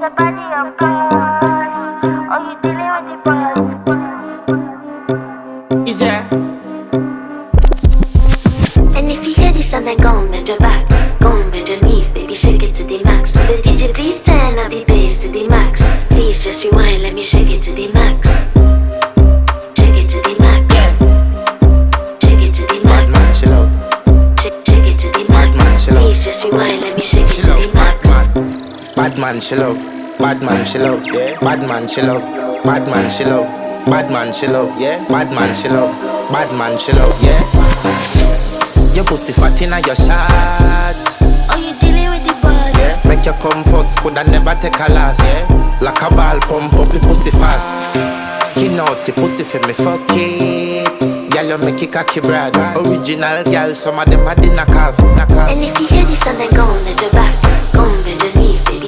a body of course. Oh, you dealing with the boss. Is there? And if you hear this and then go on bend your back, go on bend your knees, baby shake it to the max. With the DJ please turn up the bass to the max. Please just rewind, let me shake it to the max. Shake it to the max. Shake it to the max. Bad man, she love. Shake it to the max. Bad man, she love. Please just rewind, let me shake it She to love. the max. Bad man, she love. Bad man, she love. Yeah. Bad man, she love. Bad man, she love. Bad man, she love. Yeah. Bad man, she love. Bad man, she love. Yeah. Your pussy fat inna your shot. Oh, you dealing with the boss. Yeah. Make you come first, coulda never take a last. Yeah. Like a ball pump up the pussy fast. Skin out the pussy for me fuck it. Girl, you make it cocky brad. Original girl, some of them a dinner calf. And if you hear this and then go on bend your back, go on bend your